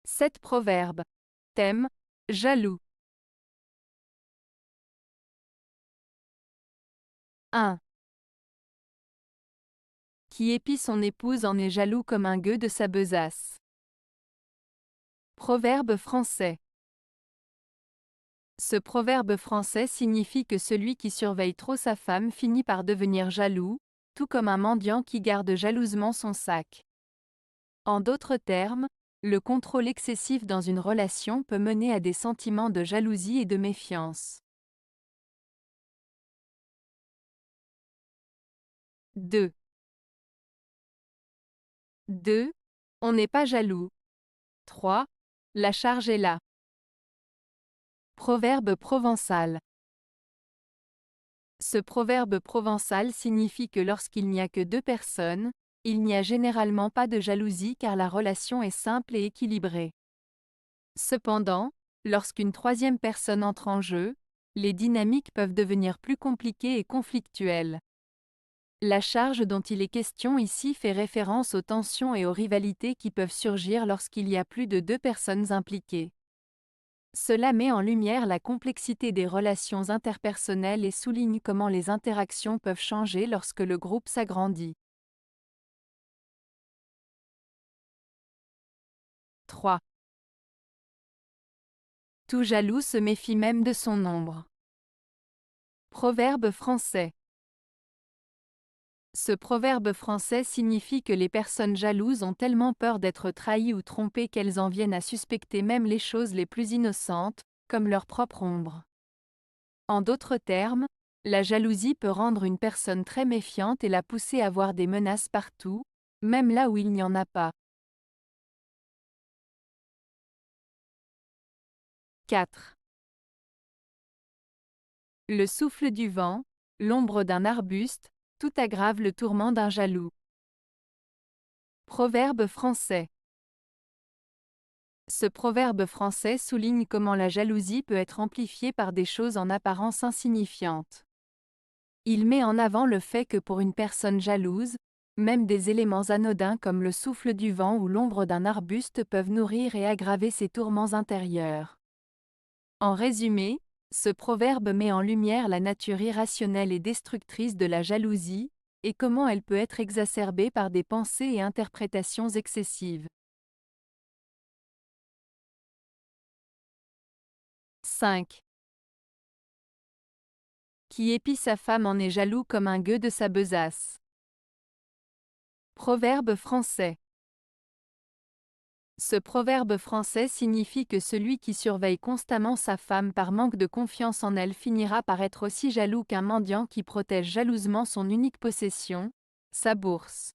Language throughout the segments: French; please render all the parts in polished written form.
7 proverbes. Thème, jaloux. 1. Qui épie son épouse en est jaloux comme un gueux de sa besace. Proverbe français. Ce proverbe français signifie que celui qui surveille trop sa femme finit par devenir jaloux, tout comme un mendiant qui garde jalousement son sac. En d'autres termes, le contrôle excessif dans une relation peut mener à des sentiments de jalousie et de méfiance. 2. On n'est pas jaloux. 3. La charge est là. Proverbe provençal. Ce proverbe provençal signifie que lorsqu'il n'y a que deux personnes, il n'y a généralement pas de jalousie car la relation est simple et équilibrée. Cependant, lorsqu'une troisième personne entre en jeu, les dynamiques peuvent devenir plus compliquées et conflictuelles. La charge dont il est question ici fait référence aux tensions et aux rivalités qui peuvent surgir lorsqu'il y a plus de deux personnes impliquées. Cela met en lumière la complexité des relations interpersonnelles et souligne comment les interactions peuvent changer lorsque le groupe s'agrandit. 3. Tout jaloux se méfie même de son ombre. Proverbe français. Ce proverbe français signifie que les personnes jalouses ont tellement peur d'être trahies ou trompées qu'elles en viennent à suspecter même les choses les plus innocentes, comme leur propre ombre. En d'autres termes, la jalousie peut rendre une personne très méfiante et la pousser à voir des menaces partout, même là où il n'y en a pas. 4. Le souffle du vent, l'ombre d'un arbuste, tout aggrave le tourment d'un jaloux. Proverbe français. Ce proverbe français souligne comment la jalousie peut être amplifiée par des choses en apparence insignifiantes. Il met en avant le fait que pour une personne jalouse, même des éléments anodins comme le souffle du vent ou l'ombre d'un arbuste peuvent nourrir et aggraver ses tourments intérieurs. En résumé, ce proverbe met en lumière la nature irrationnelle et destructrice de la jalousie, et comment elle peut être exacerbée par des pensées et interprétations excessives. 5. Qui épie sa femme en est jaloux comme un gueux de sa besace. Proverbe français. Ce proverbe français signifie que celui qui surveille constamment sa femme par manque de confiance en elle finira par être aussi jaloux qu'un mendiant qui protège jalousement son unique possession, sa bourse.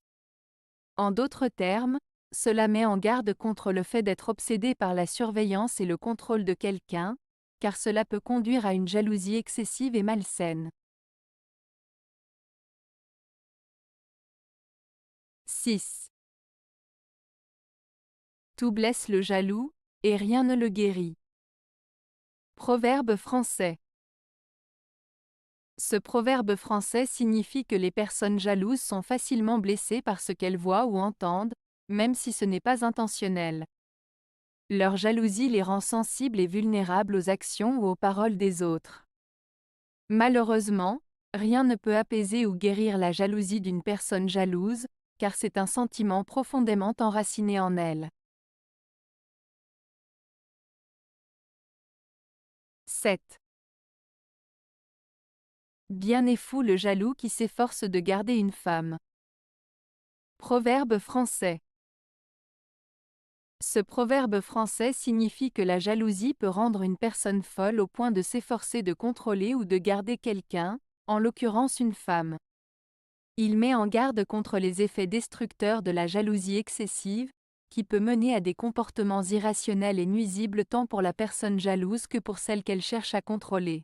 En d'autres termes, cela met en garde contre le fait d'être obsédé par la surveillance et le contrôle de quelqu'un, car cela peut conduire à une jalousie excessive et malsaine. 6. Tout blesse le jaloux, et rien ne le guérit. Proverbe français. Ce proverbe français signifie que les personnes jalouses sont facilement blessées par ce qu'elles voient ou entendent, même si ce n'est pas intentionnel. Leur jalousie les rend sensibles et vulnérables aux actions ou aux paroles des autres. Malheureusement, rien ne peut apaiser ou guérir la jalousie d'une personne jalouse, car c'est un sentiment profondément enraciné en elle. 7. Bien est fou le jaloux qui s'efforce de garder une femme. Proverbe français. Ce proverbe français signifie que la jalousie peut rendre une personne folle au point de s'efforcer de contrôler ou de garder quelqu'un, en l'occurrence une femme. Il met en garde contre les effets destructeurs de la jalousie excessive, qui peut mener à des comportements irrationnels et nuisibles tant pour la personne jalouse que pour celle qu'elle cherche à contrôler.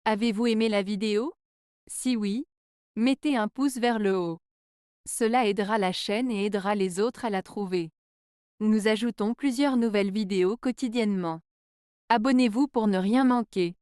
Avez-vous aimé la vidéo? Si oui, mettez un pouce vers le haut. Cela aidera la chaîne et aidera les autres à la trouver. Nous ajoutons plusieurs nouvelles vidéos quotidiennement. Abonnez-vous pour ne rien manquer.